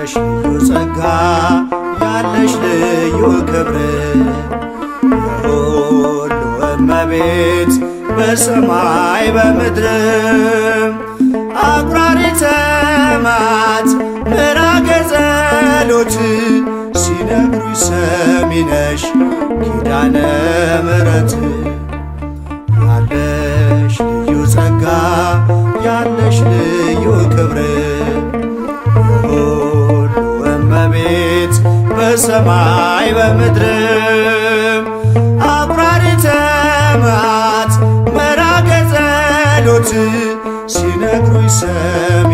ያለሽ ልዩ ጸጋ ያለሽ ልዩ ክብር የሁሉ እመቤት በሰማይ በምድርም አቁራሪተ መዓት ምራገ ጸሎት ሲነግሩኝ ሰሚ ነሽ ኪዳነ ምሕረት ያለሽ ልዩ ጸጋ ያለሽ ልዩ ክብር የሁሉ እመቤት በሰማይ በምድርም አቁራሪተ መዓት ምራገ ጸሎት ሲነግሩኝ ሰሚ